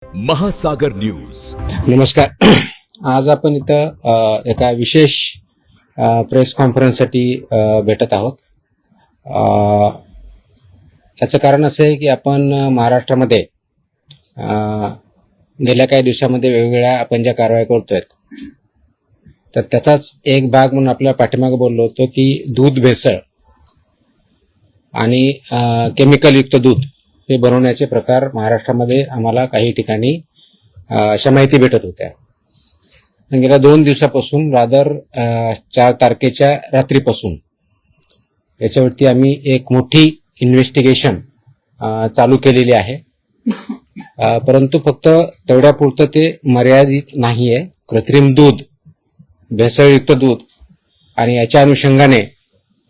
महासागर न्यूज. नमस्कार. आज आपण इथं एका विशेष प्रेस कॉन्फरन्ससाठी भेटत आहोत. याचं कारण असं आहे की आपण महाराष्ट्रामध्ये गेल्या काही दिवसामध्ये वेगवेगळ्या आपण ज्या कारवाई करतोय, तर त्याचाच एक भाग म्हणून आपल्या पाठीमागे बोललो होतो की दूध भेसळ आणि केमिकलयुक्त दूध हे बनवण्याचे प्रकार महाराष्ट्रामध्ये आम्हाला काही ठिकाणी अशा माहिती भेटत होत्या. गेल्या 2 दिवसापासून रादर 4 तारखेच्या रात्रीपासून याच्यावरती आम्ही एक मोठी इन्व्हेस्टिगेशन चालू केलेली आहे. परंतु फक्त तेवढ्यापुरतं ते मर्यादित नाहीये. कृत्रिम दूध, भेसळयुक्त दूध आणि याच्या अनुषंगाने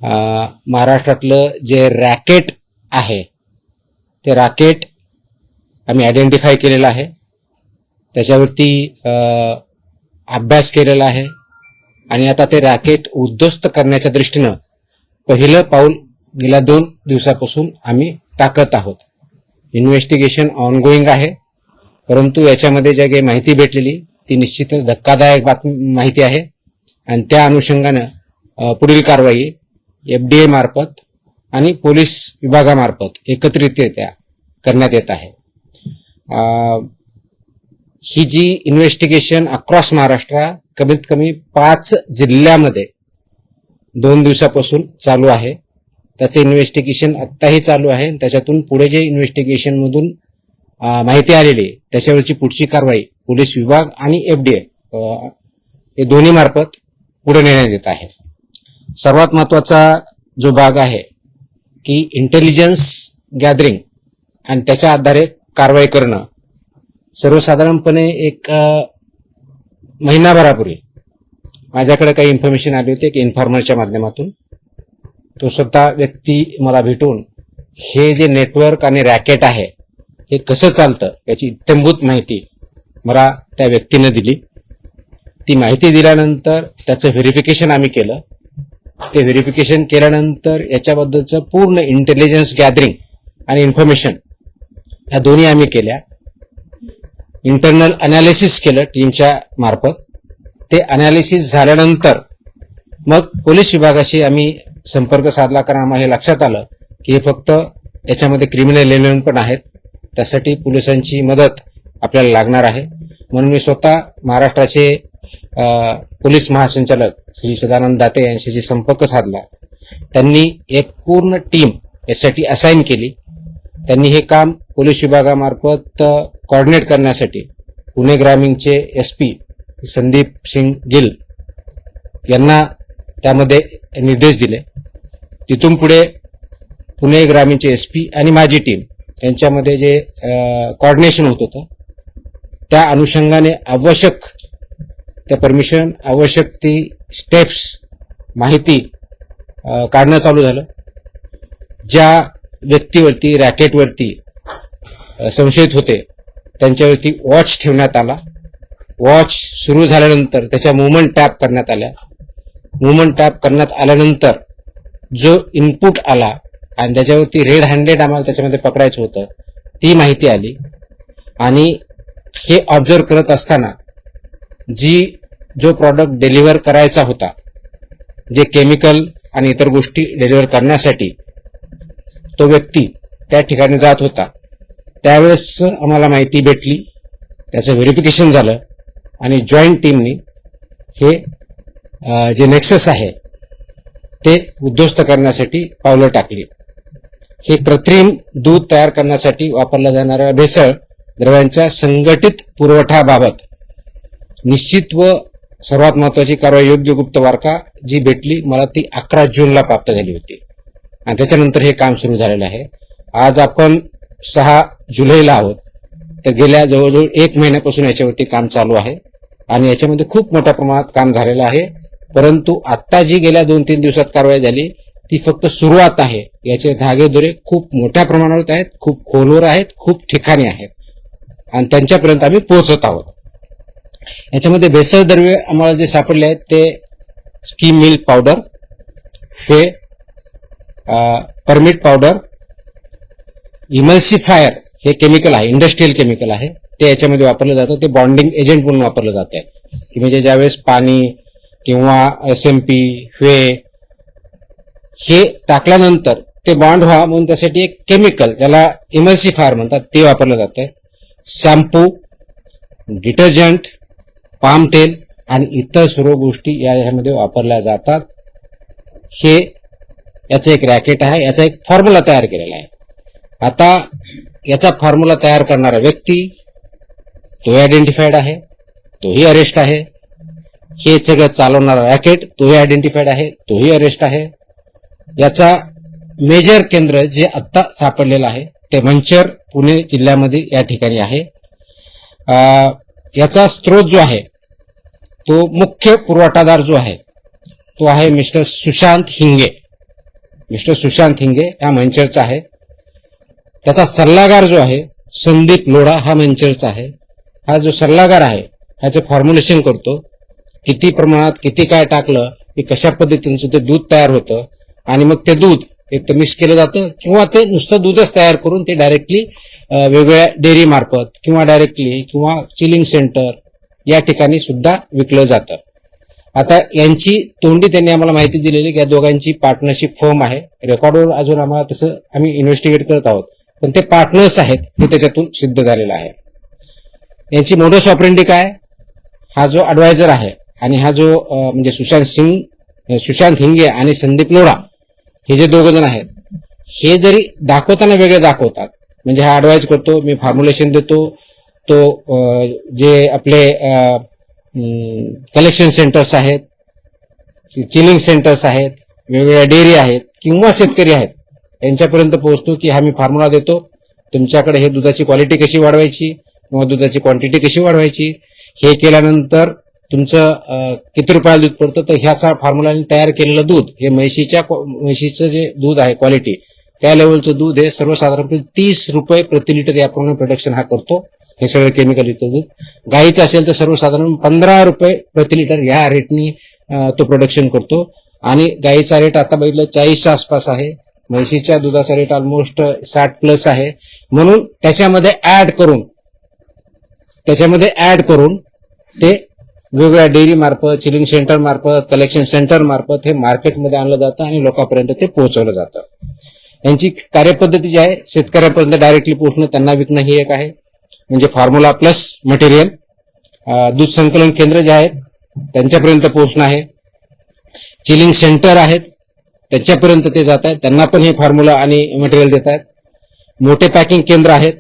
महाराष्ट्रातलं जे रॅकेट आहे ते रॅकेट आम्ही आयडेंटिफाय केलेलं आहे. त्याच्यावरती अभ्यास केलेला आहे आणि आता ते रॅकेट उद्ध्वस्त करण्याच्या दृष्टीनं पहिलं पाऊल गेल्या 2 दिवसापासून आम्ही टाकत आहोत. इन्व्हेस्टिगेशन ऑनगोईंग आहे, परंतु याच्यामध्ये ज्या काही माहिती भेटलेली ती निश्चितच धक्कादायक माहिती आहे आणि त्या अनुषंगानं पुढील कारवाई FDA मार्फत आणि पोलीस विभागामार्फत एकत्रितरित्या करण्यात येत आहे. ही जी इन्व्हेस्टिगेशन अक्रॉस महाराष्ट्र कमीत कमी 5 जिल्ह्यामध्ये 2 दिवसापासून चालू आहे. त्याचं इन्व्हेस्टिगेशन आत्ताही चालू आहे. त्याच्यातून पुढे जे इन्व्हेस्टिगेशन मधून माहिती आलेली त्याच्यावरची पुढची कारवाई पोलीस विभाग आणि FDA हे दोन्ही मार्फत पुढे नेण्यात येत आहे. सर्वात महत्वाचा जो भाग आहे की इंटेलिजन्स गॅदरिंग आणि त्याच्या आधारे कारवाई करणं. सर्वसाधारणपणे एक महिनाभरापूर्वी माझ्याकडे काही इन्फॉर्मेशन आली होती की इन्फॉर्मरच्या माध्यमातून तो स्वतः व्यक्ती मला भेटून हे जे नेटवर्क आणि रॅकेट आहे हे कसं चालतं याची इत्थंभूत माहिती मला त्या व्यक्तीने दिली. ती माहिती दिल्यानंतर त्याचं व्हेरिफिकेशन आम्ही केलं. ते व्हेरिफिकेशन केल्यानंतर याच्याबद्दलचं पूर्ण इंटेलिजन्स गॅदरिंग आणि इन्फॉर्मेशन ह्या दोन्ही आम्ही केल्या. इंटरनल अनालिसिस केलं टीमच्या मार्फत. ते अनालिसिस झाल्यानंतर मग पोलीस विभागाशी आम्ही संपर्क साधला, कारण आम्हाला हे लक्षात आलं की हे फक्त याच्यामध्ये क्रिमिनल एलिमेंट पण आहेत. त्यासाठी पोलिसांची मदत आपल्याला लागणार आहे. म्हणून मी स्वतः महाराष्ट्राचे पोलीस महासंचालक श्री सदानंद दाते यांच्याशी संपर्क साधला. त्यांनी एक पूर्ण टीम यासाठी असाइन केली. त्यांनी हे काम पोलीस विभागामार्फत कोऑर्डिनेट करण्यासाठी पुणे ग्रामीणचे SP संदीप सिंग गिल यांना त्यामध्ये निर्देश दिले. तिथून पुढे पुणे ग्रामीणचे SP आणि माझी टीम यांच्यामध्ये जे कोऑर्डिनेशन होत होतं त्या अनुषंगाने आवश्यक त्या परमिशन, आवश्यक ती स्टेप्स, माहिती काढणं चालू झालं. ज्या व्यक्तीवरती, रॅकेटवरती संशयित होते त्यांच्यावरती वॉच ठेवण्यात आला. वॉच सुरू झाल्यानंतर त्याच्या मुवमेंट टॅप करण्यात आल्या. मुवमेंट टॅप करण्यात आल्यानंतर जो इनपुट आला आणि त्याच्यावरती रेड हँडेड आम्हाला त्याच्यामध्ये पकडायचं होतं ती माहिती आली. आणि हे ऑब्झर्व करत असताना जो प्रॉडक्ट डिलिव्हर करायचा होता, जे केमिकल आणि इतर गोष्टी डिलिव्हर करण्यासाठी तो व्यक्ती त्या ठिकाणी जात होता, त्यावेळेस आम्हाला माहिती भेटली. त्याचं व्हेरिफिकेशन झालं आणि जॉईंट टीमनी हे जे नेक्सस आहे ते उद्ध्वस्त करण्यासाठी पावलं टाकली. हे कृत्रिम दूध तयार करण्यासाठी वापरल्या जाणाऱ्या भेसळ द्रव्यांच्या संघटित पुरवठ्याबाबत निश्चित व सर्वात महत्वाची कारवाई योग्य गुप्तवार्ता जी भेटली मला ती 11 जूनला प्राप्त झाली होती आणि त्याच्यानंतर हे काम सुरू झालेलं आहे. आज आपण 6 जुलैला आहोत. तर गेल्या जवळजवळ 1 महिन्यापासून याच्यावरती काम चालू आहे आणि याच्यामध्ये खूप मोठ्या प्रमाणात काम झालेलं आहे. परंतु आता जी गेल्या 2-3 दिवसात कारवाई झाली ती फक्त सुरुवात आहे. याचे धागेदोरे खूप मोठ्या प्रमाणावर आहेत, खूप खोलवर आहेत, खूप ठिकाणी आहेत आणि त्यांच्यापर्यंत आम्ही पोहोचत आहोत. याच्यामध्ये भेसळ द्रव्य आम्हाला जे सापडले आहेत ते स्कीम मिल्क पावडर, हे परमिट पावडर, इमल्सिफायर हे केमिकल आहे, इंडस्ट्रियल केमिकल आहे, ते याच्यामध्ये वापरलं जातं. ते बॉन्डिंग एजंट म्हणून वापरलं जात आहे, की म्हणजे ज्यावेळेस पाणी किंवा SMP हे टाकल्यानंतर ते बॉन्ड व्हा म्हणून त्यासाठी एक केमिकल ज्याला इमल्सिफायर म्हणतात ते वापरलं जातं. शॅम्पू, डिटर्जंट, पाम तेल आणि इतर सर्व गोष्टी यामध्ये वापरल्या जातात. हे याचं एक रॅकेट आहे, याचा एक फॉर्म्युला तयार केलेला आहे. आता याचा फॉर्म्युला तयार करणारा व्यक्ती तो आयडेंटिफाईड आहे, तोही अरेस्ट आहे. हे सगळं चालवणारा रॅकेट तोही आयडेंटिफाईड आहे, तोही अरेस्ट आहे. याचा मेजर केंद्र जे आत्ता सापडलेलं आहे ते मंचर पुणे जिल्ह्यामध्ये या ठिकाणी आहे. याचा स्रोत जो आहे तो मुख्य पुरवठादार जो आहे तो आहे मिस्टर सुशांत हिंगे. मिस्टर सुशांत हिंगे हा मंचरचा आहे. त्याचा सल्लागार जो आहे संदीप लोढा हा मंचरचा आहे. हा जो सल्लागार आहे ह्याचं फॉर्म्युलेशन करतो, किती प्रमाणात किती काय टाकलं की कशा पद्धतीचं ते दूध तयार होतं आणि मग ते दूध एक तर मिक्स केलं जातं किंवा ते नुसतं दूधच तयार करून ते डायरेक्टली वेगवेगळ्या डेअरी मार्फत किंवा डायरेक्टली किंवा चिलिंग सेंटर या ठिकाणी सुद्धा विकलं जातं. आता यांची तोंडी त्यांनी आम्हाला माहिती दिलेली की या दोघांची पार्टनरशिप फर्म आहे. रेकॉर्डवर अजून आम्हाला तसं आम्ही इन्व्हेस्टिगेट करत आहोत, पण ते पार्टनर्स आहेत हे त्याच्यातून सिद्ध झालेलं आहे. यांची मोडस ऑपरेंडी काय, हा जो ऍडवायझर आहे आणि हा जो म्हणजे सुशांत हिंगे आणि संदीप लोढा हे जे दोघ जण आहेत हे जरी दाखवताना वेगळे दाखवतात. म्हणजे हा ऍडवाइज करतो, मी फॉर्म्युलेशन देतो, तो जे आपले कलेक्शन सेंटर्स आहेत, चिलिंग सेंटर्स आहेत, वेगवेगळ्या डेअरी आहेत किंवा शेतकरी आहेत यांच्यापर्यंत पोहोचतो की हा मी फॉर्म्युला देतो, तुमच्याकडे हे दुधाची क्वालिटी कशी वाढवायची किंवा दुधाची क्वांटिटी कशी वाढवायची, हे केल्यानंतर तुमचं किती रुपयाला दूध पडतं. तर ह्या फॉर्म्युलाने तयार केलेलं दूध हे म्हशीचं जे दूध आहे क्वालिटी त्या लेवलचं दूध हे सर्वसाधारणपणे 30 रुपये प्रति लिटर याप्रमाणे प्रोडक्शन हा करतो. हे सगळं केमिकल युक्त दूध. गाईचं असेल तर सर्वसाधारण 15 रुपये प्रति लिटर या रेटनी तो प्रोडक्शन करतो. आणि गाईचा रेट आता बघितलं 40च्या आसपास आहे. म्हशीच्या दुधाचा रेट ऑलमोस्ट 60+ आहे. म्हणून त्याच्यामध्ये ऍड करून ते वेगवेगळ्या डेअरी मार्फत, चिलिंग सेंटर मार्फत, कलेक्शन सेंटर मार्फत हे मार्केटमध्ये आणलं जातं आणि लोकांपर्यंत ते पोहोचवलं जातं. यांची कार्यपद्धती जी आहे शेतकऱ्यापर्यंत डायरेक्टली पोहोचणं, त्यांना विकणं ही एक आहे. म्हणजे फॉर्म्युला प्लस मटेरियल. दूध संकलन केंद्र जे आहेत त्यांच्यापर्यंत पोहोचणं आहे. चिलिंग सेंटर आहेत त्यांच्यापर्यंत ते जात आहेत, त्यांना पण हे फॉर्म्युला आणि मटेरियल देत आहेत. मोठे पॅकिंग केंद्र आहेत.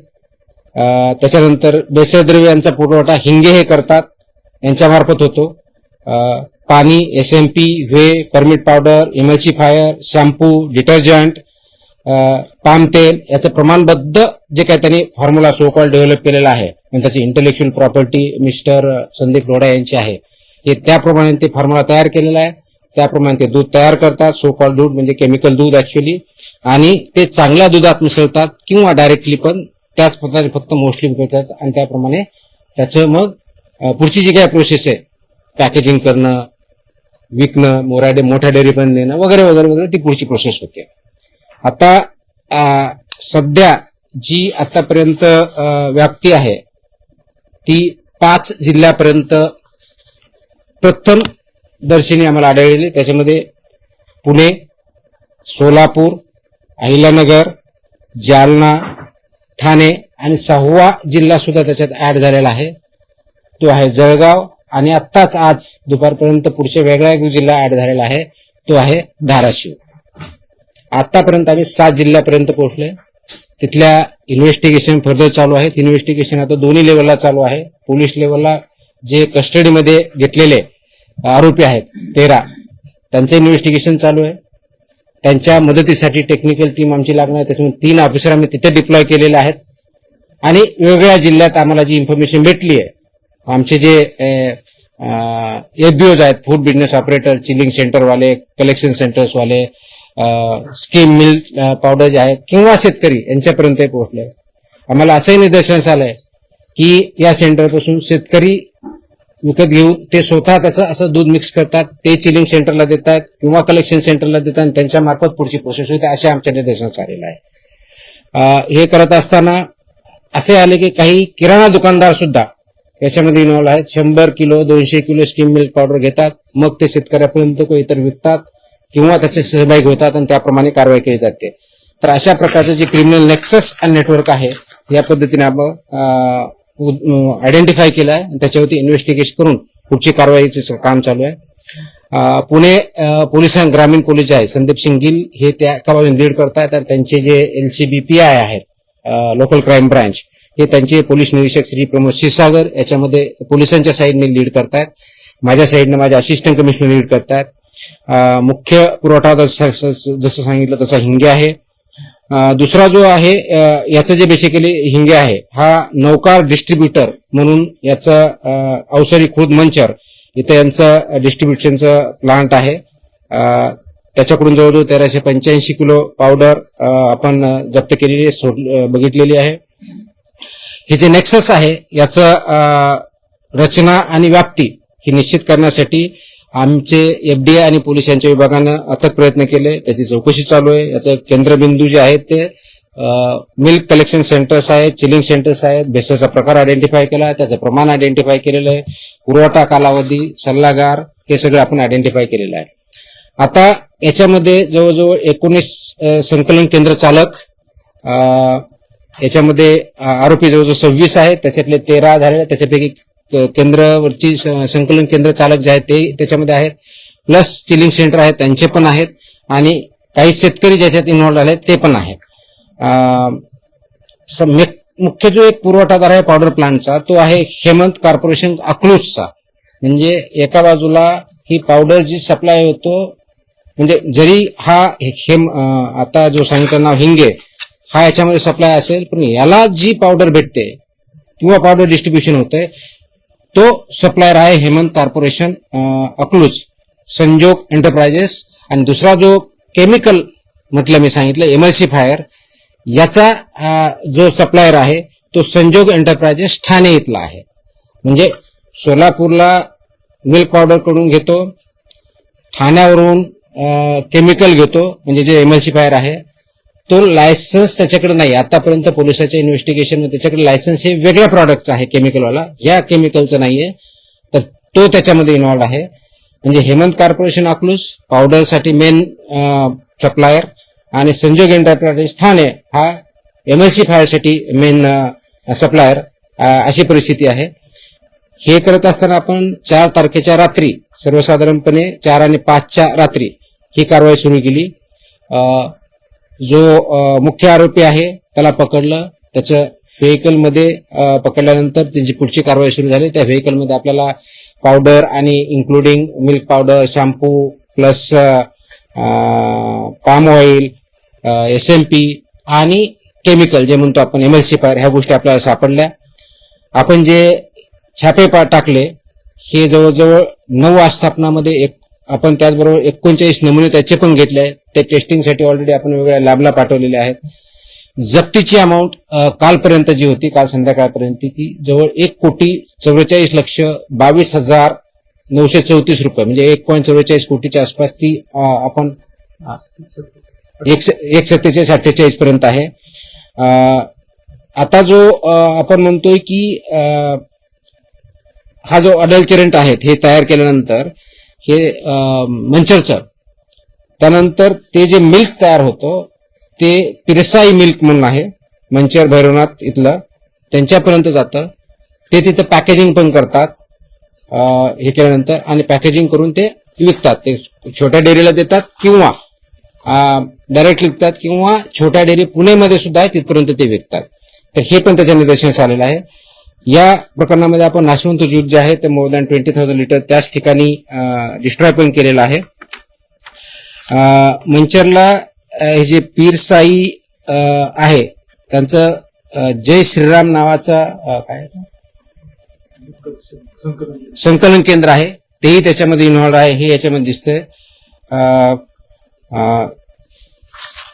त्याच्यानंतर भेसळ द्रव्यांचा पुरवठा हिंगे हे करतात, यांच्यामार्फत होतो. पाणी, SMP, whey, permit powder, emulsifier, shampoo, detergent, palm तेल याचं प्रमाणबद्ध जे काही त्यांनी फॉर्म्युला सो कॉल डेव्हलप केलेला आहे आणि त्याची intellectual property mister Sandeep Lodha यांची आहे. हे त्याप्रमाणे ते फॉर्म्युला तयार केलेला आहे. त्याप्रमाणे ते दूध तयार करतात, सो कॉल दूध म्हणजे केमिकल दूध ऍक्च्युअली, आणि ते चांगल्या दुधात मिसळतात किंवा डायरेक्टली पण त्याच प्रकारे फक्त मोस्टली विकतात आणि त्याप्रमाणे त्याचं मग पुढची जी काही प्रोसेस आहे पॅकेजिंग करणं, विकणं, मोठ्या डेअरीपर्यंत नेणं वगैरे वगैरे वगैरे ती पुढची प्रोसेस होते. आता सध्या जी आतापर्यंत व्याप्ती आहे ती 5 जिल्ह्यापर्यंत प्रथम दर्शनी आम्हाला आढळलेली. त्याच्यामध्ये पुणे, सोलापूर, अहिल्यानगर, जालना, ठाणे आणि 6वा जिल्हा सुद्धा त्याच्यात ऍड झालेला आहे, तो आहे जळगाव. आणि आत्ताच आज दुपारपर्यंत पुढच्या वेगळा एक जिल्हा ऍड झालेला आहे, तो आहे धाराशिव. आतापर्यंत आम्ही 7 जिल्ह्यापर्यंत पोहोचलोय. तिथल्या इन्व्हेस्टिगेशन फर्दर चालू आहेत. इन्व्हेस्टिगेशन आता दोन्ही लेवलला चालू आहे. पोलीस लेवलला जे कस्टडीमध्ये घेतलेले आरोपी आहेत 13 त्यांचं इन्व्हेस्टिगेशन चालू आहे. त्यांच्या मदतीसाठी टेक्निकल टीम आमची लागणार आहे. त्याच्यामुळे 3 ऑफिसर आम्ही तिथे डिप्लॉय केलेले आहेत. आणि वेगवेगळ्या जिल्ह्यात आम्हाला जी इन्फॉर्मेशन भेटली आहे, आमचे जे FBOs आहेत, फूड बिझनेस ऑपरेटर, चिलिंग सेंटरवाले, कलेक्शन सेंटर्सवाले, स्कीम मिल्क पावडर जे आहेत किंवा शेतकरी यांच्यापर्यंत पोहोचले. आम्हाला असंही निदर्शनास आलंय की या सेंटरपासून शेतकरी विकत घेऊन ते स्वतः त्याचं असं दूध मिक्स करतात, ते चिलिंग सेंटरला देतात किंवा कलेक्शन सेंटरला देतात आणि त्यांच्या मार्फत पुढची प्रोसेस होते, अशा आमच्या निदर्शनास आलेलं आहे. हे करत असताना असे आले की काही किराणा दुकानदार सुद्धा याच्यामध्ये इन्व्हॉल्व आहेत. 100 kilo 200 kilo skim milk powder घेतात, मग ते शेतकऱ्यापर्यंत किंवा इतर विकतात किंवा त्याचे सहभागी होतात आणि त्याप्रमाणे कारवाई केली जाते. तर अशा प्रकारचं जे क्रिमिनल नेक्सस आणि नेटवर्क आहे या पद्धतीने आपण आयडेंटिफाय केलं आहे. त्याच्यावरती इन्व्हेस्टिगेशन करून पुढची कारवाईचे काम चालू आहे. पुणे ग्रामीण पोलीस जे आहे संदीप सिंग गिल हे त्या कामावर लीड करतात आणि त्यांचे जे LCBPI आहेत लोकल क्राईम ब्रांच हे त्यांचे पोलीस निरीक्षक श्री प्रमोद क्षीरसागर याच्यामध्ये पोलिसांच्या साईडने लीड करतात. माझ्या साईडने माझे असिस्टंट कमिशनर लीड करतात. मुख्य पुरवठादार जसं सांगितलं तसा हिंगे आहे. दुसरा जो आहे याचं जे बेसिकली हिंगे आहे हा नौकार डिस्ट्रीब्युटर म्हणून याचं अवसरी खुर्द मंचर इथं यांचं डिस्ट्रीब्युशनचं प्लांट आहे. त्याच्याकडून जवळजवळ 1385 किलो पावडर आपण जप्त केलेली बघितलेली आहे. हे जे नेक्सस आहे याचं रचना आणि व्याप्ती ही निश्चित करण्यासाठी आमचे FBI आणि पोलीस यांच्या विभागानं अथक प्रयत्न केले. त्याची चौकशी चालू आहे. याचं केंद्रबिंदू जे आहेत ते मिल्क कलेक्शन सेंटर्स आहेत, चिलिंग सेंटर्स आहेत. भेसळचा प्रकार आयडेंटिफाय केला आहे, त्याचं प्रमाण आयडेंटिफाय केलेलं आहे, पुरवठा कालावधी, सल्लागार हे सगळं आपण आयडेंटिफाय केलेलं आहे. आता याच्यामध्ये जवळजवळ 19 संकलन केंद्र चालक, याच्यामध्ये आरोपी जवळजवळ 26 आहेत, त्याच्यातले 13 झालेले, त्याच्यापैकी केंद्रावरची संकलन केंद्र चालक जे आहेत ते त्याच्यामध्ये आहेत, प्लस चिलिंग सेंटर आहेत त्यांचे पण आहेत आणि काही शेतकरी ज्याच्यात इन्व्हॉल्व झाले ते पण आहेत. मुख्य जो एक पुरवठादार आहे पावडर प्लांटचा तो आहे हेमंत कॉर्पोरेशन अकलूजचा. म्हणजे एका बाजूला ही पावडर जी सप्लाय होतो, म्हणजे जरी हा आता जो सांगितलं नाव हिंगे हा याच्यामध्ये सप्लाय असेल, पण याला जी पावडर भेटते किंवा पावडर डिस्ट्रीब्युशन होते तो सप्लायर आहे हेमंत कॉर्पोरेशन अकलूज, संजोग एंटरप्राइजेस. आणि दुसरा जो केमिकल म्हटलं मी सांगितलं एमल्सिफायर, याचा जो सप्लायर आहे तो संजोग एंटरप्राइजेस ठाणे इथला आहे. म्हणजे सोलापूरला मिल्क पावडर कडून घेतो, ठाण्यावरून केमिकल घेतो म्हणजे जे एमल्सिफायर आहे तो लायसन्स त्याच्याकडे नाही. आतापर्यंत पोलिसाच्या इन्व्हेस्टिगेशन मध्ये त्याच्याकडे लायसन्स हे वेगळ्या प्रॉडक्टचा आहे केमिकलवाला, या केमिकलचं नाहीये, तर तो त्याच्यामध्ये इन्व्हॉल्व आहे. म्हणजे हेमंत कॉर्पोरेशन अकलूज पावडरसाठी मेन सप्लायर आणि संजोग एंटरप्राइजेस ठाणे हा एमल्सिफायरसाठी मेन सप्लायर, अशी परिस्थिती आहे. हे करत असताना आपण 4 तारखेच्या रात्री सर्वसाधारणपणे 4 आणि 5च्या रात्री ही कारवाई सुरू केली. जो मुख्य आरोपी आहे त्याला पकडलं, त्याच्या व्हेकलमध्ये पकडल्यानंतर त्याची पुढची कारवाई सुरू झाली. त्या व्हेकलमध्ये आपल्याला पावडर आणि including milk powder, shampoo plus palm oil, SMP आणि केमिकल जे म्हणतो आपण एमल्सिफायर, ह्या गोष्टी आपल्याला सापडल्या. आपण जे छापे टाकले हे जवळजवळ 9 आस्थापनामध्ये आपण त्याचबरोबर 39 नमुने त्याचे पण घेतले. ते टेस्टिंगसाठी ऑलरेडी आपण वेगवेगळ्या लॅबला पाठवलेले आहेत. जप्तीची अमाऊंट कालपर्यंत जी होती, काल संध्याकाळपर्यंत ती जवळ 1,44,22,934 रुपये, म्हणजे 1.44 कोटीच्या आसपास ती आपण 1,47,48 पर्यंत आहे. आता जो आपण म्हणतोय की हा जो अडल्चरंट आहेत हे तयार केल्यानंतर हे मंचरचं, त्यानंतर ते जे मिल्क तयार होतो ते पिरसाई मिल्क म्हणून आहे मंचर भैरवनाथ इथलं, त्यांच्यापर्यंत जातं. ते तिथं पॅकेजिंग पण करतात हे केल्यानंतर, आणि पॅकेजिंग करून ते विकतात. ते छोट्या डेअरीला देतात किंवा डायरेक्ट विकतात, किंवा छोट्या डेअरी पुणेमध्ये सुद्धा आहे तिथपर्यंत ते विकतात. तर हे पण त्याच्या निदर्शनास आलेलं आहे. या प्रकरणामध्ये आपण नाशवंत ज्यूस जे आहे ते मोर दॅन 20,000 लिटर त्याच ठिकाणी डिस्ट्रॉय पण केलेलं आहे. मंचरला हे जे पीरसाई आहे त्यांचं जय श्रीराम नावाचा काय संकलन केंद्र आहे, तेही त्याच्यामध्ये इन्व्हॉल्व आहे, हे याच्यामध्ये दिसतंय.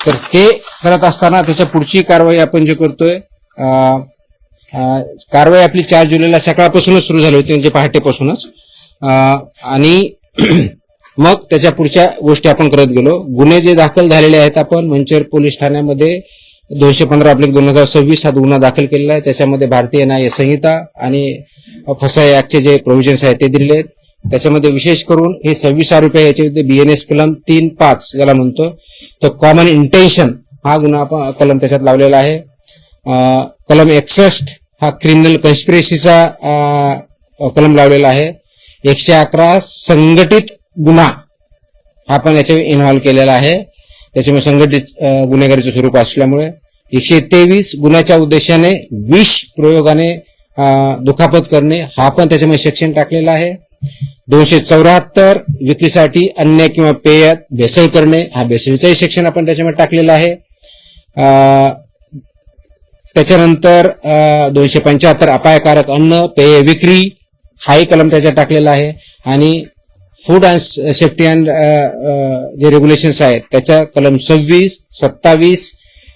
तर ते करत असताना त्याच्या पुढची कारवाई आपण जे करतोय, कारवाई आपली 4 जुलैला सकाळपासूनच सुरू झाली होती, म्हणजे पहाटेपासूनच. आणि मग त्याच्या पुढच्या गोष्टी आपण करत गेलो. गुन्हे जे दाखल झालेले आहेत आपण मंचर पोलीस ठाण्यामध्ये 215/2026 हा गुन्हा दाखल केलेला आहे. त्याच्यामध्ये भारतीय न्याय संहिता आणि फसाई ऍक्टचे जे प्रोव्हिजन्स आहेत ते दिलेले आहेत. त्याच्यामध्ये विशेष करून हे 26 आरोपी आहे, याच्यामध्ये BNS कलम 3(5) ज्याला म्हणतो, तर कॉमन इंटेन्शन हा गुन्हा आपण कलम त्याच्यात लावलेला आहे. कलम 61 हा क्रिमिनल कन्स्पिरेसीचा कलम लावलेला आहे. 111 संघटित गुन्हा हा पण याच्या इन्व्हॉल्व केलेला आहे. त्याच्यामुळे संघटित गुन्हेगारीचं स्वरूप असल्यामुळे 123 गुन्ह्याच्या उद्देशाने विष प्रयोगाने दुखापत करणे हा पण त्याच्यामध्ये सेक्शन टाकलेला आहे. 274 विक्रीसाठी अन्न किंवा पेयात भेसळ करणे हा भेसळीचाही सेक्शन आपण त्याच्यामध्ये टाकलेला आहे. त्याच्यानंतर 275 अपायकारक अन्न पेय विक्री हाही कलम त्याच्यात टाकलेला आहे. आणि फूड अँड सेफ्टी अँड जे रेग्युलेशन्स आहेत त्याच्या कलम 26, 27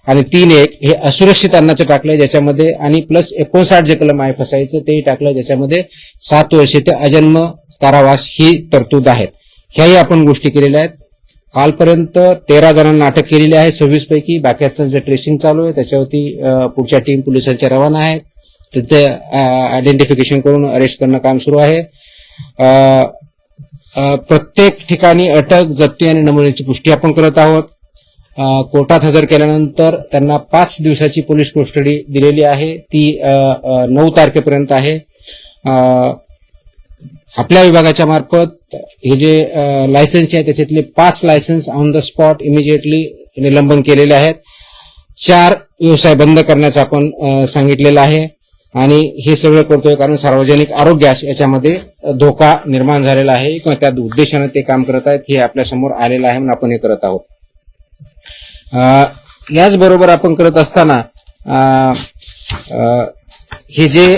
आणि 3(1) हे असुरक्षित अन्नाचं टाकलंय ज्याच्यामध्ये, आणि प्लस 59 जे कलम आहे फसाईचं तेही टाकलं, ज्याच्यामध्ये 7 वर्षे ते अजन्म कारावास ही तरतूद आहेत. ह्याही आपण गोष्टी केलेल्या आहेत. कालपर्यंत 13 जणांना अटक केलेली आहे 26 पैकी. बाकीचं जे ट्रेसिंग चालू आहे त्याच्यावरती पुढच्या टीम पोलिसांच्या रवाना आहेत. तिथे आयडेंटिफिकेशन करून अरेस्ट करणं काम सुरू आहे. प्रत्येक ठिकाणी अटक, जप्ती आणि नमुन्याची पुष्टी आपण करत आहोत. कोर्टात हजर केल्यानंतर त्यांना 5 दिवसाची पोलीस कस्टडी दिलेली आहे. ती 9 तारखेपर्यंत आहे. आपल्या विभागाच्या मार्फत हे जे लायसन्स आहे त्याच्यातले 5 licence on the spot immediately निलंबन केलेले आहेत. 4 व्यवसाय बंद करण्याचं आपण सांगितलेलं आहे. आणि हे सगळं करतोय कारण सार्वजनिक आरोग्यास याच्यामध्ये धोका निर्माण झालेला आहे किंवा त्या उद्देशाने ते काम करत आहेत हे आपल्या समोर आलेलं आहे म्हणून आपण हे करत आहोत. याचबरोबर आपण करत असताना हे जे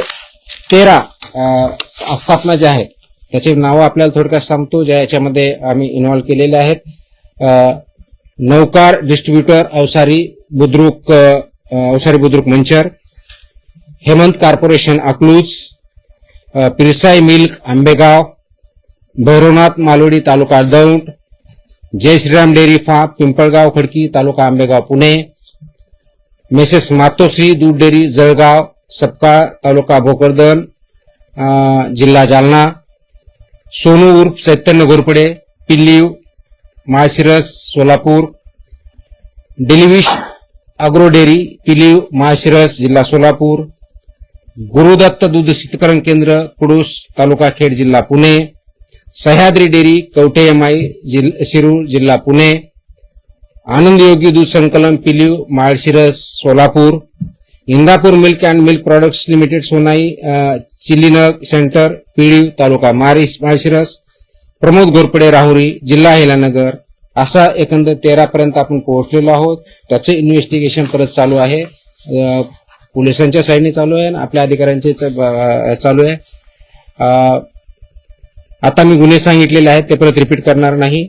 13 आस्थापना जे आहेत त्याचे नावं आपल्याला थोडक्यात सांगतो, ज्या याच्यामध्ये आम्ही इन्व्हॉल्व केलेले आहेत. Naukar distributor Avsari Budruk Manchar, Hemant corporation Akluj, Pirsai milk Ambegaon, Bhairavnath Malodi taluka Daund, Jai Shriram dairy farm Pimpalgaon Khadki taluka Ambegaon Pune, messrs Matoshri Doodh dairy Jalgaon Sapkal taluka Bhokardan जिल्हा जालना, सोनू उर्फ चैतन्य घोरपडे पिल्लीव माळशिरस सोलापूर, डिलिव्हिश अग्रो डेअरी पिलीव माळशिरस जिल्हा सोलापूर, गुरुदत्त दूध शीतकरण केंद्र कुडूस तालुका खेड जिल्हा पुणे, सह्याद्री डेअरी कवठेमाई शिरूर जिल्हा Pune, Anand Yogi Doodh Sankalan Piliv Malshiras Solapur, Indapur milk and milk products limited Sonai chilling centre Piliv taluka Malshiras, Pramod Ghorpade Rahuri जिल्हा हिलानगर. असा एकंदर 13 पर्यंत आपण पोहोचलेलो आहोत. त्याचे इन्व्हेस्टिगेशन परत चालू आहे. पोलिसांच्या साईडने चालू आहे आणि आपल्या अधिकाऱ्यांचे चालू आहे. आता मी गुन्हे सांगितलेले आहेत ते परत रिपीट करणार नाही.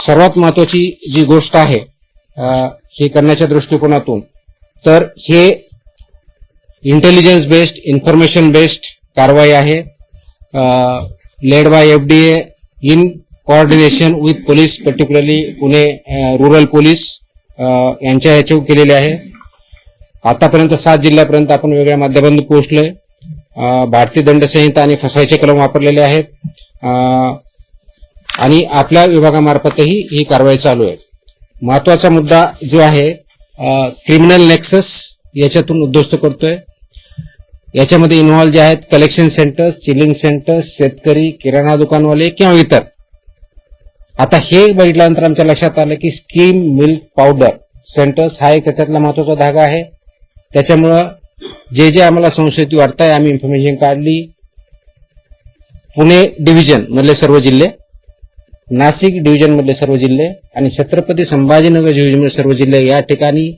सर्वात महत्वाची जी गोष्ट आहे हे करण्याच्या दृष्टिकोनातून तर हे इंटेलिजन्स बेस्ड इन्फॉर्मेशन बेस्ड कारवाई आहे. Led by FDA in coordination with police particularly Pune rural police यांच्या याच्यावर केलेले आहे. आतापर्यंत 7 जिल्ह्यापर्यंत आपण वेगळ्या माध्यमातून पोहोचलोय. भारतीय दंड संहिता आणि फसाईचे कलम वापरलेले आहेत आणि आपल्या विभागामार्फतही ही कारवाई चालू आहे. महत्वाचा मुद्दा जो आहे क्रिमिनल नेक्सस याच्यातून उद्ध्वस्त करतोय. याच्यामध्ये इन्व्हॉल्व जे आहेत कलेक्शन सेंटर्स, चिलिंग सेंटर्स, शेतकरी, किराणा दुकानवाले किंवा इतर. आता हे बघितल्यानंतर आमच्या लक्षात आलं की स्कीम मिल्क पावडर सेंटर्स हा एक त्याच्यातला महत्वाचा धागा आहे. त्याच्यामुळं जे आम्हाला संशयित वाटतंय आम्ही इन्फॉर्मेशन काढली. पुणे डिव्हिजन मधले सर्व जिल्हे, नाशिक डिव्हिजन मधले सर्व जिल्हे आणि छत्रपती संभाजीनगर डिव्हिजन मधले सर्व जिल्हे या ठिकाणी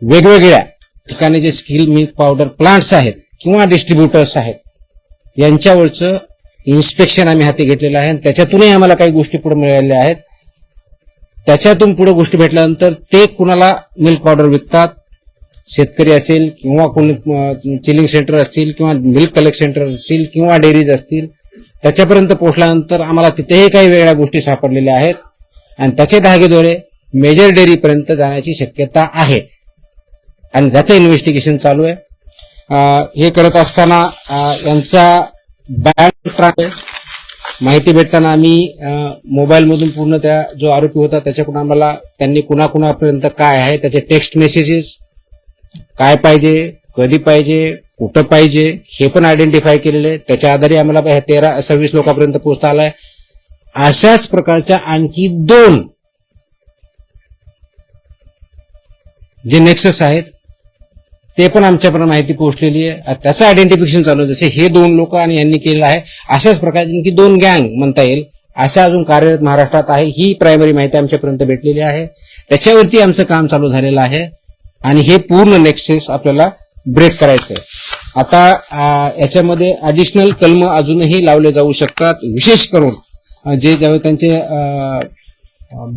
वेगवेगळ्या ठिकाणी जे स्किल मिल्क पावडर प्लांट्स आहेत किंवा डिस्ट्रीब्युटर्स आहेत यांच्यावरचं इन्स्पेक्शन आम्ही हाती घेतलेलं आहे. त्याच्यातूनही आम्हाला काही गोष्टी पुढे मिळालेल्या आहेत. त्याच्यातून पुढे गोष्टी भेटल्यानंतर ते कुणाला मिल्क पावडर विकतात, शेतकरी असेल किंवा कोणी चिलिंग सेंटर असतील किंवा मिल्क कलेक्ट सेंटर असतील किंवा डेअरीज असतील, त्याच्यापर्यंत पोहोचल्यानंतर आम्हाला तिथेही काही वेगळ्या गोष्टी सापडलेल्या आहेत आणि त्याचे धागेदोरे मेजर डेअरीपर्यंत जाण्याची शक्यता आहे आणि त्याचं इन्व्हेस्टिगेशन चालू आहे. हे करत असताना यांचा बँक माहिती भेटताना आम्ही मोबाईलमधून पूर्ण त्या जो आरोपी होता त्याच्याकडून आम्हाला त्यांनी कुणाकुणापर्यंत काय आहे त्याचे टेक्स्ट मेसेजेस, काय पाहिजे, कधी पाहिजे, कुठं पाहिजे हे पण आयडेंटिफाय केलेले. त्याच्या आधारे आम्हाला 13-26 लोकांपर्यंत पोहोचता आलाय. अशाच प्रकारच्या आणखी 2 जे नेक्सस आहेत ते पण आमच्यापर्यंत माहिती पोहोचलेली आहे. त्याचं आयडेंटिफिकेशन चालू आहे. जसे हे 2 लोक आणि यांनी केलेलं आहे अशाच प्रकारची आणखी 2 गँग म्हणता येईल अशा अजून कार्यरत महाराष्ट्रात आहे. ही प्रायमरी माहिती आमच्यापर्यंत भेटलेली आहे. त्याच्यावरती आमचं काम चालू झालेलं आहे आणि हे पूर्ण नेक्सेस आपल्याला ब्रेक करायचं आहे. आता याच्यामध्ये ऍडिशनल कलम अजूनही लावले जाऊ शकतात. विशेष करून जे ज्यावेळी त्यांचे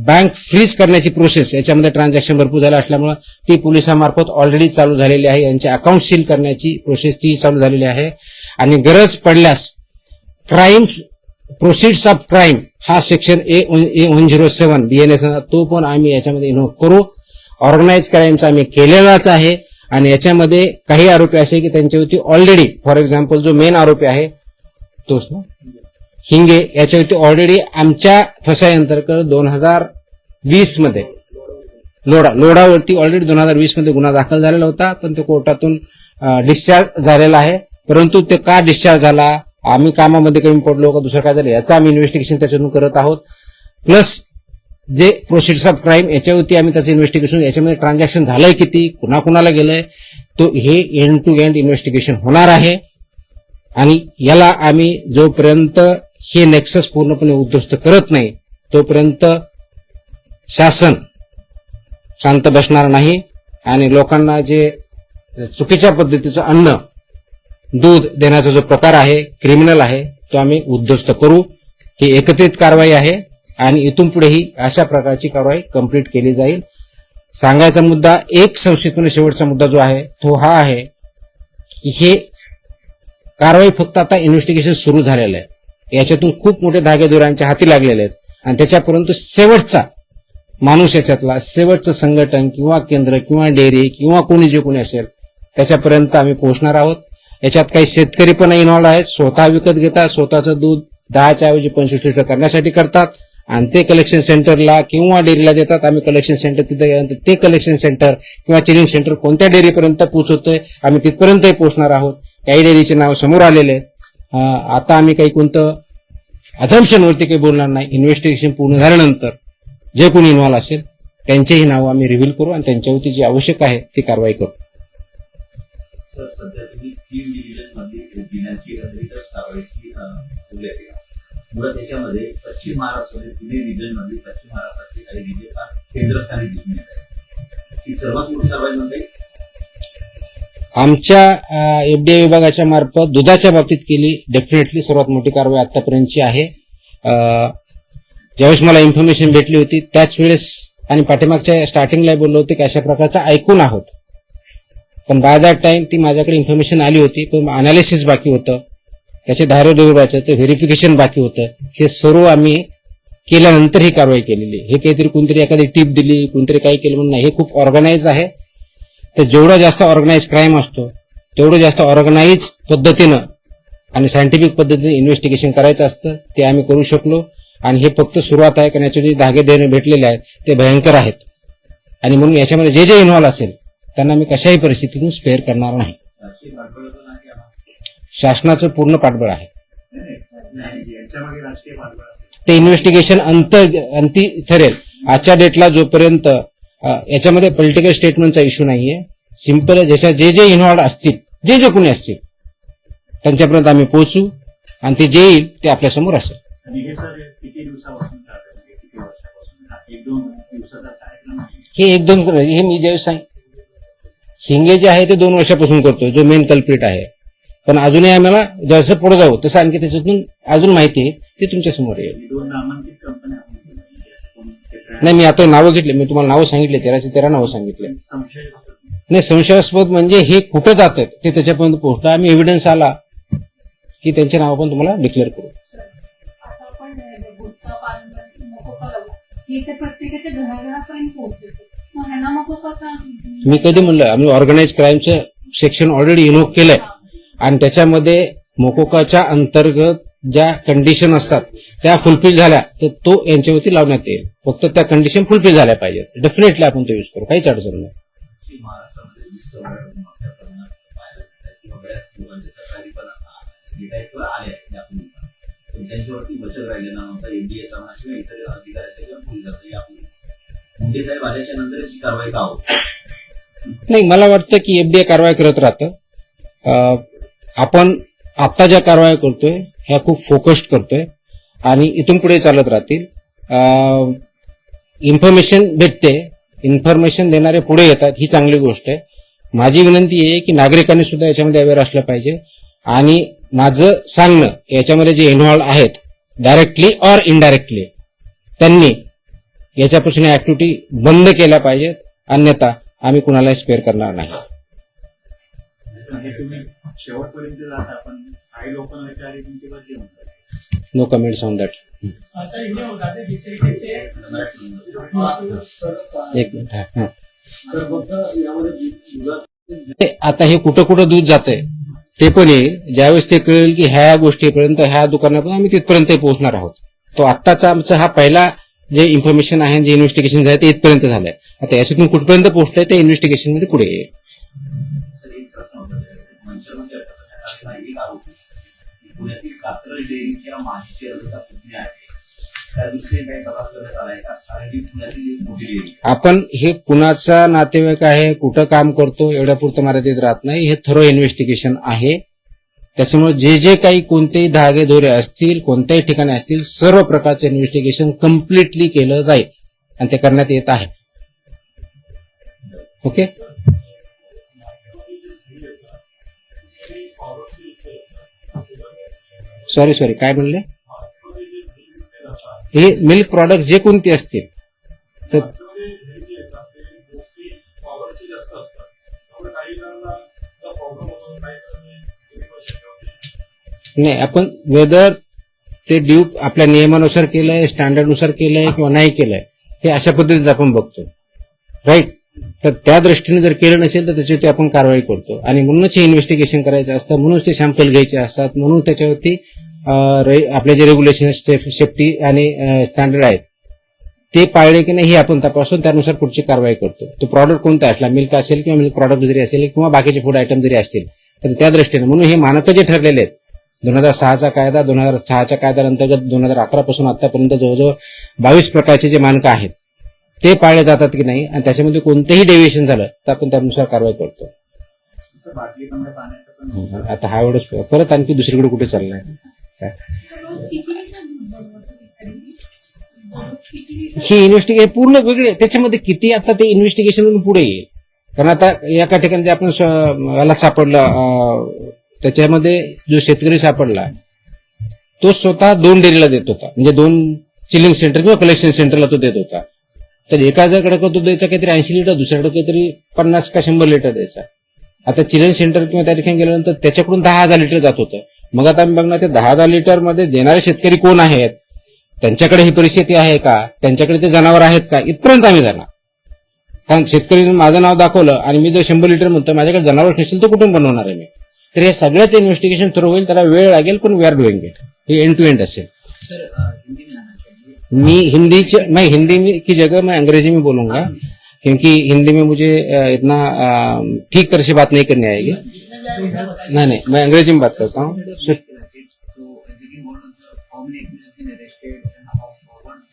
बँक फ्रीज करण्याची प्रोसेस याच्यामध्ये ट्रान्झॅक्शन भरपूर झालं असल्यामुळे ती पोलिसांमार्फत ऑलरेडी चालू झालेली आहे. यांचे अकाउंट सील करण्याची प्रोसेस ती चालू झालेली आहे आणि गरज पडल्यास क्राईम प्रोसिड्स ऑफ क्राईम हा सेक्शन A107 BNS तो पण आम्ही याच्यामध्ये इन्व्हॉल्व करू. ऑर्गनाइज क्राईमचा आम्ही केलेलाच आहे आणि याच्यामध्ये काही आरोपी असे की त्यांच्यावरती ऑलरेडी फॉर एक्झाम्पल जो मेन आरोपी आहे तोच ना हिंगे याच्यावरती ऑलरेडी आमच्या फसाई अंतर्गत 2020 मध्ये लोढावरती ऑलरेडी 2020 मध्ये गुन्हा दाखल झालेला होता पण तो कोर्टातून डिस्चार्ज झालेला आहे. परंतु ते का डिस्चार्ज झाला, आम्ही कामामध्ये कमी पडलो का दुसरं काय झालं याचं आम्ही इन्व्हेस्टिगेशन त्याच्यातून करत आहोत. प्लस जे प्रोसिड्स ऑफ क्राईम याच्यावरती आम्ही त्याचं इन्व्हेस्टिगेशन याच्यामध्ये ट्रान्झॅक्शन झालंय किती, कुणाकुणाला गेलंय तो हे एंड टू एंड इन्व्हेस्टिगेशन होणार आहे आणि याला आम्ही जोपर्यंत हे नेक्सस पूर्णपणे उद्ध्वस्त करत नाही तोपर्यंत शासन शांत बसणार नाही आणि लोकांना जे चुकीच्या पद्धतीचं अन्न दूध देण्याचा जो प्रकार आहे क्रिमिनल आहे तो आम्ही उद्ध्वस्त करू. ही एकत्रित कारवाई आहे आणि इथून पुढेही अशा प्रकारची कारवाई कंप्लीट केली जाईल. सांगायचा मुद्दा एक संक्षिप्तपणे शेवटचा मुद्दा जो आहे तो हा आहे की हे कारवाई फक्त आता इन्व्हेस्टिगेशन सुरू झालेलं आहे. याच्यातून खूप मोठे धागेदोऱ्यांच्या हाती लागलेले आहेत आणि त्याच्यापर्यंत शेवटचा माणूस याच्यातला शेवटचं संघटन किंवा केंद्र किंवा डेअरी किंवा कोणी जे कोणी असेल त्याच्यापर्यंत आम्ही पोहोचणार आहोत. याच्यात काही शेतकरी पण इन्व्हॉल्व आहेत. स्वतः विकत घेतात, स्वतःचं दूध 10च्या ऐवजी 25 लिटर करण्यासाठी करतात आणि ते कलेक्शन सेंटरला किंवा डेअरीला देतात. आम्ही कलेक्शन सेंटर तिथे गेल्यानंतर ते कलेक्शन सेंटर किंवा चिलिंग सेंटर कोणत्या डेअरीपर्यंत पोहोचवतोय आम्ही तिथपर्यंतही पोहोचणार आहोत. काही डेअरीचे नाव समोर आलेले आहेत. आता आम्ही काही कोणतं अझम्पशनवरती काही बोलणार नाही. इन्व्हेस्टिगेशन पूर्ण झाल्यानंतर जे कोणी इन्व्हॉल्व असेल त्यांचेही नाव आम्ही रिव्हील करू आणि त्यांच्यावरती जी आवश्यक आहे ती कारवाई करू. सर, सध्या तुम्ही 3 डिव्हिजन मध्ये जिल्ह्यांची कारवाईची उल्लेख केला. मुळात त्याच्यामध्ये पश्चिम महाराष्ट्रातील पुणे रिजन मध्ये पश्चिम महाराष्ट्रातील काही जिल्हे फार केंद्रस्थानी दिसून येत आहेत. ही सर्वात मोठी कारवाई म्हणजे आमच्या एफडीआय विभागाच्या मार्फत दुधाच्या बाबतीत केली डेफिनेटली सर्वात मोठी कारवाई आतापर्यंतची आहे. ज्यावेळेस मला इन्फॉर्मेशन भेटली होती त्याच वेळेस आणि पाठीमागच्या स्टार्टिंगला बोललो होते की अशा प्रकारचं ऐकून आहोत पण बाय दॅट टाइम ती माझ्याकडे इन्फॉर्मेशन आली होती पण अनालिसिस बाकी होतं, त्याचे धारेदोराचं ते व्हेरिफिकेशन बाकी होतं. हे सर्व आम्ही केल्यानंतर ही कारवाई केलेली. हे काहीतरी कोणतरी एखादी टिप दिली कोणतरी काही केलं म्हणून नाही. हे खूप ऑर्गनाइज आहे. तर जेवढा जास्त ऑर्गनाइज क्राईम असतो तेवढं जास्त ऑर्गनाइज पद्धतीनं आणि सायंटिफिक पद्धतीने इन्व्हेस्टिगेशन करायचं असतं. ते आम्ही करू शकलो आणि हे फक्त सुरुवात आहे कारण याचे जे धागे देणे भेटलेले आहेत ते भयंकर आहेत आणि म्हणून याच्यामध्ये जे जे इन्व्हॉल्व असेल त्यांना मी कशाही परिस्थितीतून स्पेअर करणार नाही. शासनाचं पूर्ण पाठबळ आहे. ते इन्व्हेस्टिगेशन अंती ठरेल. आजच्या डेटला जोपर्यंत याच्यामध्ये पॉलिटिकल स्टेटमेंटचा इश्यू नाहीये. सिंपल जशा जे जे इन्व्हॉल्व असतील जे कोणी असतील त्यांच्यापर्यंत आम्ही पोहोचू आणि ते जे येईल ते आपल्यासमोर असेल. हे 1-2 हे मी ज्यावेळेस हिंगे जे आहे ते 2 वर्षापासून करतोय जो मेन कल्प्रिट आहे. पण अजूनही आम्हाला जसं पुढे जाऊ तसं आणखी त्याच्यातून अजून माहिती आहे ते तुमच्या समोर येईल. नाही मी आता नावं घेतले, मी तुम्हाला नावं सांगितले 13 नावं सांगितले. नाही संशयास्पद म्हणजे हे कुठं जातात ते त्याच्यापर्यंत पोहोचलं. आम्ही एव्हिडन्स आला की त्यांचे नाव पण तुम्हाला डिक्लेअर करू. हे तर प्रत्येकाच्या घराघरापर्यंत पोहोचतो. मग ह्यांना मग का मी कधी म्हणलं आम्ही ऑर्गनाइज क्राईमचं सेक्शन ऑलरेडी इन्व्होक केलंय आणि त्याच्यामध्ये मोकोकाच्या अंतर्गत ज्या कंडिशन असतात त्या फुलफिल झाल्या तर तो यांच्यावरती लावण्यात येईल. फक्त त्या कंडिशन फुलफिल झाल्या पाहिजेत. डेफिनेटली आपण तो युज करू, काहीच अडचण नाही. महाराष्ट्रामध्ये मोठ्या प्रमाणात पाहायला मिळतात किंवा बऱ्याच लोकांच्या तक्रारी पण आल्या आहेत यापूर्वी. पण त्यांच्यावरती बचत राहिलेला नव्हता. एनडीए किंवा इतर अधिकाऱ्याच्या किंवा पोलिसांच्या यापूर्वी मुंडे साहेब आल्याच्या नंतरच ही कारवाई का होत नाही, मला वाटतं की एफडीए कारवाई करत राहतं. आपण आता ज्या कारवाई करतोय ह्या खूप फोकस्ड करतोय आणि इथून पुढे चालत राहतील. इन्फॉर्मेशन भेटते, इन्फॉर्मेशन देणारे पुढे येतात, ही चांगली गोष्ट आहे. माझी विनंती आहे की नागरिकांनी सुद्धा याच्यामध्ये अवेअर असलं पाहिजे आणि माझं सांगणं याच्यामध्ये जे इन्व्हॉल्व आहेत डायरेक्टली ऑर इनडायरेक्टली त्यांनी याच्यापासून ऍक्टिव्हिटी बंद केल्या पाहिजेत. अन्यथा आम्ही कुणालाही स्पेअर करणार नाही. म्हणजे तुम्ही शेवटपर्यंत जाता पण काही लोकांना विचारले तुमच्यावरती म्हणतात. No comments on that. Sir ये होता है जिस तरीके से एक मिनिट. हा. आता हे कुठं कुठं दूध जातंय ते पण येईल. ज्यावेळेस ते कळेल की ह्या गोष्टीपर्यंत ह्या दुकानापर्यंत आम्ही तिथपर्यंत पोहोचणार आहोत. तो आत्ताचा आमचा हा पहिला जे इन्फॉर्मेशन आहे, जे इन्व्हेस्टिगेशन आहे ते इथपर्यंत झालंय. आता याच्यातून कुठपर्यंत पोहोचलंय ते इन्व्हेस्टिगेशन मध्ये पुढे येईल. सर एक प्रश्न होता मंचरमध्ये अटक एक आरोपी पुण्यातील कात्रज डेअरीच्या माहिती अर्जाचा पुतणी आहे. त्या दृष्टीने काही तपास करण्यात आलाय का? कारण ही पुण्यातील एक मोठी डेअरी. आपण हे कुणाचा नातेवाईक आहे, कुठं काम करतो एवढ्या पुरतं मर्यादित राहत नाही. हे थरो इन्व्हेस्टिगेशन आहे. त्याच्यामुळे जे जे काही कोणतेही धागे दोरे असतील, कोणत्याही ठिकाणी असतील, सर्व प्रकारचे इन्व्हेस्टिगेशन कम्प्लिटली केलं जाईल आणि ते करण्यात येत आहे. ओके. सॉरी काय म्हणले? हे मिल्क प्रॉडक्ट जे कोणते असतील तर नाही, आपण वेदर ते ड्यूप आपल्या नियमानुसार केलंय, स्टँडर्डनुसार केलंय किंवा नाही केलंय हे अशा पद्धतीने आपण बघतो. राईट. तर त्या दृष्टीने जर केलं नसेल तर त्याच्यावरती आपण कारवाई करतो आणि म्हणूनच हे इन्व्हेस्टिगेशन करायचं असतं, म्हणूनच ते सॅम्पल घ्यायचे असतात, म्हणून त्याच्यावरती आपले जे रेग्युलेशन सेफ्टी आणि स्टँडर्ड आहेत ते पाळले की नाही हे आपण तपासून त्यानुसार पुढची कारवाई करतो. तो प्रॉडक्ट कोणता असला, मिल्क असेल किंवा मिल्क प्रॉडक्ट जरी असेल किंवा बाकीचे फूड आयटम जरी असतील तर त्या दृष्टीने म्हणून हे मानक जे ठरलेले आहेत 2006चा कायदा, 2006च्या कायद्याअंतर्गत 2011 पासून आतापर्यंत जवळजवळ 22 प्रकारचे जे मानक आहेत ते पाळले जातात की नाही आणि त्याच्यामध्ये कोणतेही डेव्हिएशन झालं तर आपण त्यानुसार कारवाई करतो. तसं बाटलीमध्ये पाण्याचं पण आता हा एवढंच परत आणखी दुसरीकडे कुठे चाललाय? रोज किती लिटर दूध बनवतं तरी? दररोज किती लिटर? ही इन्व्हेस्टिगेशन पूर्ण वेगळे. त्याच्यामध्ये किती आता ते इन्व्हेस्टिगेशन पुढे येईल. कारण आता एका ठिकाणी जे आपण याला सापडला त्याच्यामध्ये जो शेतकरी सापडला तो स्वतः 2 डेअरीला देत होता, म्हणजे 2 चिलिंग सेंटर किंवा कलेक्शन सेंटरला तो देत होता. तर एखाद्याकडे तो द्यायचा काहीतरी 80 लिटर, दुसऱ्याकडे काहीतरी 50 का 100 लिटर द्यायचा. आता चिलिंग सेंटर किंवा त्या ठिकाणी गेल्यानंतर त्याच्याकडून 10,000 लिटर जात होतं. मग आता आम्ही बघणार ते 10,000 लिटर मध्ये देणारे शेतकरी कोण आहेत, त्यांच्याकडे ही परिस्थिती आहे का, त्यांच्याकडे ते जनावर आहेत का, इथपर्यंत आम्ही जाणार. कारण शेतकरी माझं नाव दाखवलं आणि मी जर 100 लिटर म्हणतो माझ्याकडे जनावर नसेल तर कुठून बनवणार आहे मी. तर हे सगळ्याच इन्व्हेस्टिगेशन थ्रू होईल, त्याला वेळ लागेल पण वी आर डुईंग इट. हे एंड टू एंड असेल. सर हिंदी में आना चाहिए. मैं हिंदी की जगह मैं अंग्रेजी में बोलूंगा क्योंकि हिंदी में मुझे इतना ठीक तरह से बात नहीं करनी आएगी. नहीं मैं अंग्रेजी में बात करता हूँ.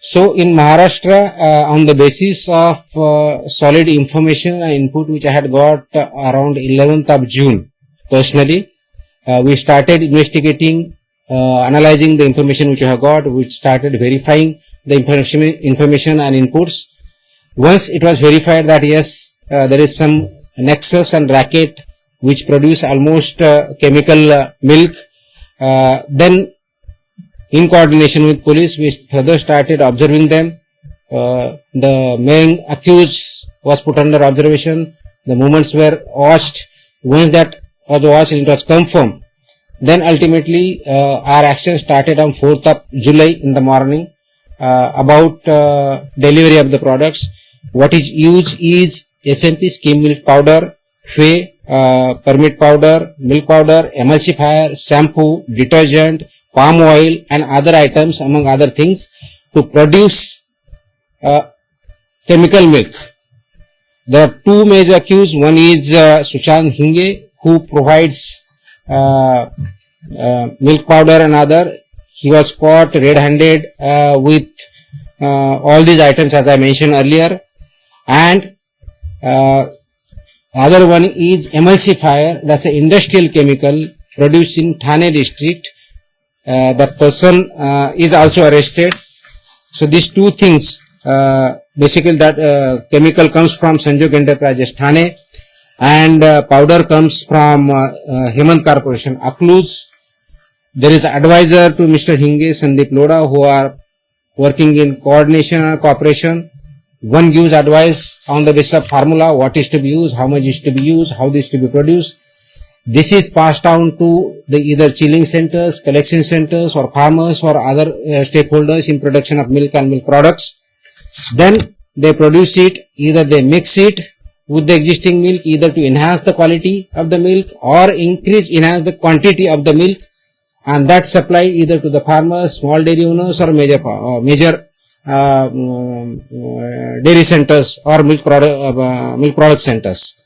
So in Maharashtra, on the basis of solid information and input which I had got around 11th of June, personally, we started investigating, analyzing the information which I have got, which started verifying the information and inputs. Once it was verified that yes, there is some nexus and racket which produce almost chemical milk, then in coordination with police, we further started observing them. The main accused was put under observation. The movements were watched. Once that was watched and it was confirmed, then ultimately our action started on 4th of July in the morning. about delivery of the products. What is used is SMP, skim milk powder, whey, permit powder, milk powder, emulsifier, shampoo, detergent, palm oil and other items among other things to produce chemical milk. There are two major accused. One is Sushant Hinge, who provides milk powder and other. He was caught red-handed with all these items as I mentioned earlier. And other one is emulsifier. That's an industrial chemical produced in Thane district. That person is also arrested. So these two things, basically that chemical comes from Sanjog Enterprises Thane and powder comes from Hemant Corporation Akluz. There is advisor to Mr. Hinge, Sandeep Loda, who are working in coordination and cooperation. One gives advice on the basis of formula, what is to be used, how much is to be used, how this to be produced. This is passed down to the either chilling centers, collection centers or farmers or other stakeholders in production of milk and milk products. Then they produce it, either they mix it with the existing milk, either to enhance the quality of the milk or enhance the quantity of the milk, and that supplied either to the farmers, small dairy owners or major dairy centers or milk product centers.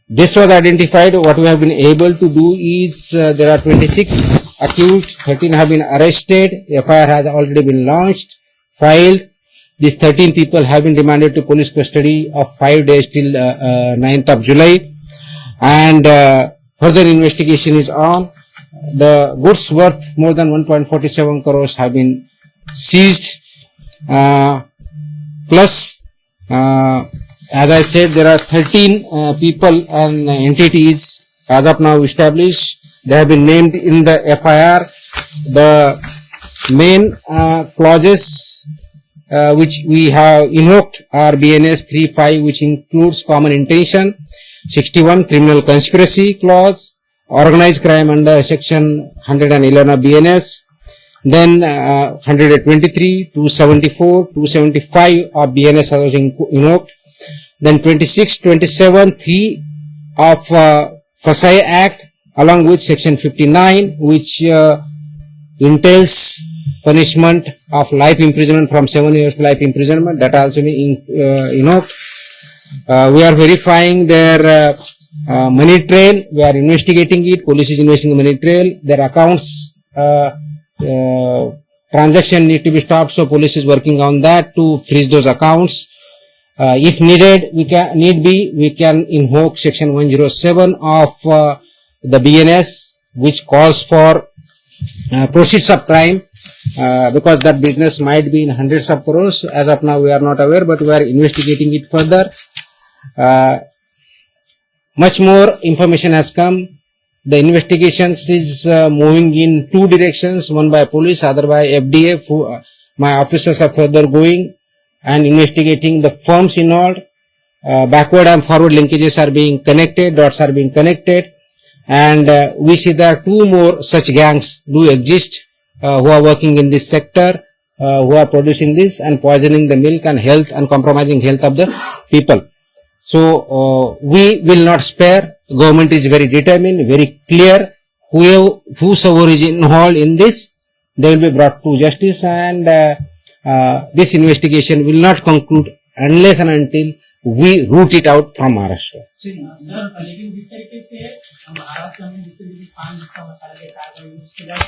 This was identified. What we have been able to do is there are 26 accused, 13 have been arrested, FIR has already been launched, filed. These 13 people have been remanded to police custody of 5 days till 9th of July, and further investigation is on. The goods worth more than 1.47 crores have been seized. Plus, as I said, there are 13 people and entities as of now established. They have been named in the FIR. The main clauses which we have invoked are BNS 3.5, which includes common intention, 61 criminal conspiracy clause, organized crime under section 111 of BNS, then 123, 274, 275 of BNS was invoked, then 26, 27, 3 of FSI Act along with section 59, which entails punishment of life imprisonment from 7 years to life imprisonment. That also been invoked. We are verifying their money trail. We are investigating it. Police is investigating the money trail. Their accounts transaction need to be stopped, so police is working on that to freeze those accounts. If needed, we can invoke section 107 of the BNS, which calls for proceeds of crime, because that business might be in hundreds of crores. As of now, we are not aware, but we are investigating it further. Much more information has come. The investigations is moving in two directions, one by police, other by FDF. My officers are further going and investigating the firms involved. Backward and forward linkages are being connected, dots are being connected, and we see that two more such gangs do exist who are working in this sector, who are producing this and poisoning the milk and health and compromising health of the people. So we will not spare. Government is very determined, very clear. Whosoever is involved in this, they will be brought to justice, and this investigation will not conclude unless and until we root it out from Maharashtra. Sir, लेकिन जिस तरीके से महाराष्ट्र में जिस तरीके से पान मिर्चा मसाला के कार्रवाई, उसके बाद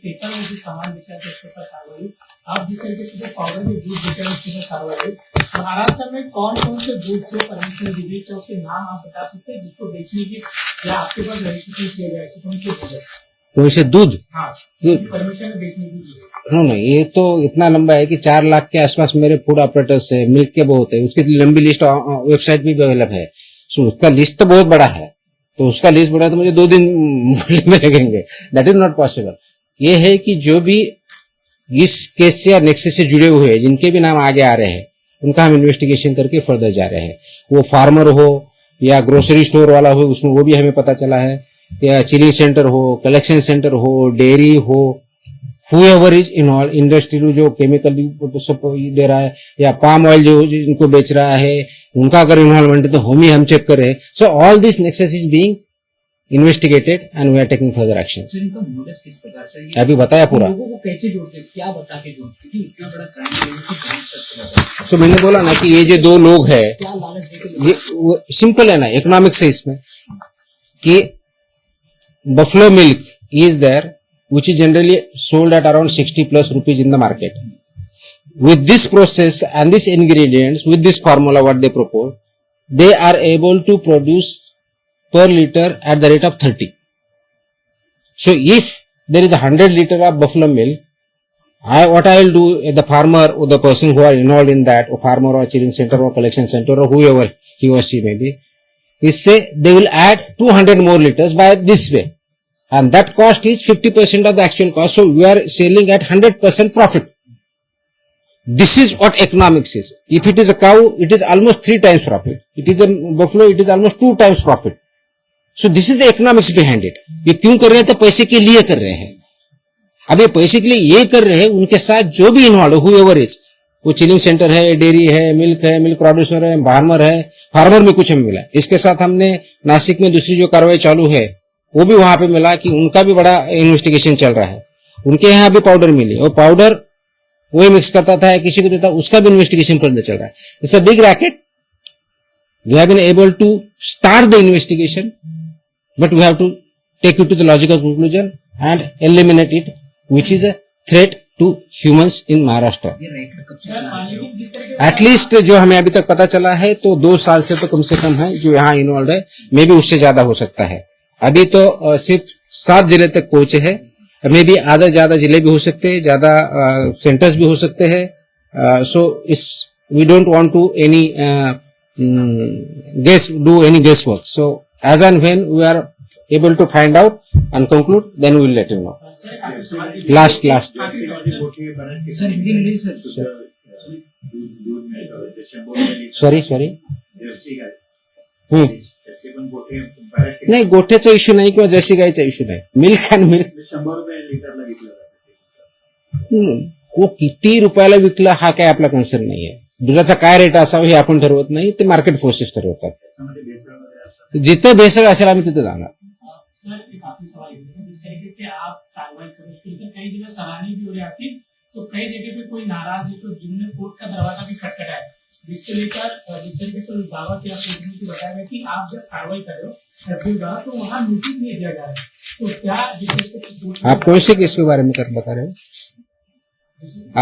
पेपर में जो सामान बेचा है उसके ऊपर कार्रवाई, आप जिस तरीके से पाउडर के दूध बेचा है उसके ऊपर कार्रवाई, महाराष्ट्र में कौन कौन से दूध को परमिशन दी गई है, उसके नाम आप बता सकते हैं जिसको बेचने की या आपके पास रजिस्ट्रेशन किया गया है, कौन से दूध? हाँ, परमिशन बेचने की। नहीं, ये तो इतना लंबा है कि 4 लाख के आसपास मेरे फूड ऑपरेटर्स है, मिल्क के बहुत है, उसकी लंबी लिस्ट वेबसाइट भी अवेलेबल है। सो उसका लिस्ट तो बहुत बड़ा है, तो उसका लिस्ट बड़ा है तो मुझे 2 दिन में लगेंगे। That is not possible. ये है कि जो भी इस केस से या नेक्सस से जुड़े हुए हैं, जिनके भी नाम आगे आ रहे हैं, उनका हम इन्वेस्टिगेशन करके फर्दर जा रहे हैं। वो फार्मर हो या ग्रोसरी स्टोर वाला हो, उसमें वो भी हमें पता चला है, या चिलिंग सेंटर हो, कलेक्शन सेंटर हो, डेयरी हो, whoever is involved, इंडस्ट्री जो केमिकल दे रहा है या पाम ऑयल जो इनको बेच रहा है उनका अगर इन्वॉल्वमेंट है तो हम चेक कर रहे हैं. So all this nexus is being investigated and we are taking further action. Sir इनका मोटिव किस प्रकार से है? अभी बताया पूरा. लोगों को कैसे जोड़ते हैं, क्या बता के जोड़ते हैं, इतना बड़ा क्राइम लोगों को जांच करते हैं। सो मैंने बोला ना कि ये जो दो लोग है क्या लालच देके ये सिंपल है ना, इकोनॉमिक्स है इसमें कि buffalo milk is there which is generally sold at around 60 plus rupees in the market. With this process and these ingredients, with this formula what they propose, they are able to produce per liter at the rate of 30. So if there is 100 liter of buffalo milk, what I will do, the farmer or the person who are involved in that, or farmer or chilling center or collection center or whoever he or she may be, is say they will add 200 more liters by this way. And that cost is 50% of the actual cost. So we are selling at 100% profit. This is what economics is. If it is a cow, it is almost 3 times profit. It is a buffalo, it is almost 2 times profit. So this is the economics behind it. ये क्यों कर रहे हैं? तो पैसे के लिए कर रहे हैं. अब ये पैसे के लिए ये कर रहे हैं, उनके साथ जो भी इन्वॉल्व है, whoever is, वो चिलिंग सेंटर है, डेयरी है, मिल्क प्रोड्यूसर है, फार्मर में कुछ हमें मिला. इसके साथ हमने नासिक में दूसरी जो कार्रवाई चालू है वो भी वहां पे मिला कि उनका भी बड़ा इन्वेस्टिगेशन चल रहा है. उनके यहाँ भी पाउडर मिली और पाउडर वही मिक्स करता था, किसी को देता, उसका भी इन्वेस्टिगेशन पर चल रहा है. It's a big racket. We have been able to start the investigation but we have to take it to the logical conclusion and eliminate it which is a threat to humans in Maharashtra. ये rate कब से sir चला है? लेकिन जिस तरह at least जो हमें अभी तक पता चला है तो 2 साल से तो कम से कम है जो यहाँ इन्वॉल्व है. मे भी उससे ज्यादा हो सकता है. अभी तो सिर्फ 7 जिले तक पहुंचे हैं. मे भी आधा ज्यादा जिले भी हो सकते हैं, ज्यादा सेंटर्स भी हो सकते हैं. So is we don't want to any do any guess work. So as and when we are able to find out and conclude then we will let you know. Sir काफी सवाल last काफी सवाल sir. गोठे बऱ्याच ठिकाणी sir Hindi नहीं sir दूध मिळतं ते 100 मिली सॉरी जर्सी गाय त्याचे पण गोठे बऱ्याच ठिकाणी नाही, गोठ्याचा इश्यू नाही किंवा जर्सी गायचा इश्यू नाही. मिल्क अँड मिल्क 100 रुपये लिटरला विकलं जातं. वो किती रुपयाला विकला हा काय आपला कन्सर्न नाही आहे. दुधाचा काय रेट असावा हे आपण ठरवत नाही, ते मार्केट फोर्सेस ठरवतात. त्याच्यामध्ये भेसळ वगैरे असतात. जिथे भेसळ असेल आम्ही तिथे जाणार. सर एक आखिरी सवाल ये है, जिस तरीके से आप कार्रवाई करें उसके लेकर कई जगह सराहनीय भी हो रही है आपकी, तो कई जगह पे कोई नाराज है तो जिनने कोर्ट का दरवाजा भी खटखटाया है, जिसको लेकर जिस तरीके से दावा किया आपको बताया गया कि आप जब कार्रवाई कर रहे हो छत्तीसगढ़ द्वारा तो वहाँ नोटिस नहीं दिया जा रहा है. तो क्या जिस तरीके से आप कौन से केस के बारे में बता रहे हो?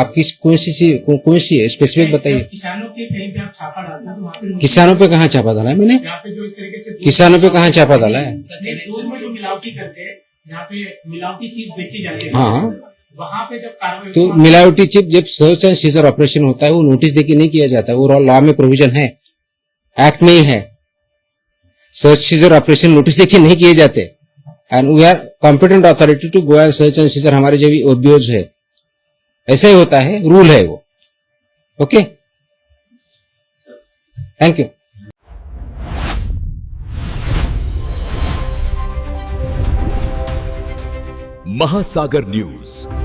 आप कौन सी है स्पेसिफिक बताइए. किसानों के कहीं पे आप छापा डालते हो तो वहाँ पे किसानों पे कहाँ छापा डाला है मैंने? यहाँ पे जो इस तरीके से किसानों पे कहाँ छापा डाला है? दूध में जो मिलावटी करते हैं, यहाँ पे मिलावटी चीज बेची जाती है, हाँ. वहाँ पे जब कार्रवाई तो मिलावटी चिप जब सर्च एंड सीजर ऑपरेशन होता है वो नोटिस देके नहीं किया जाता है. वो लॉ में प्रोविजन है, एक्ट में ही है. सर्च सीजर ऑपरेशन नोटिस देके नहीं किए जाते. And we are competent authority to go and search and seizure. हमारे जो भी ओबीओज है ऐसा ही होता है, रूल है वो. Okay, thank you. महासागर न्यूज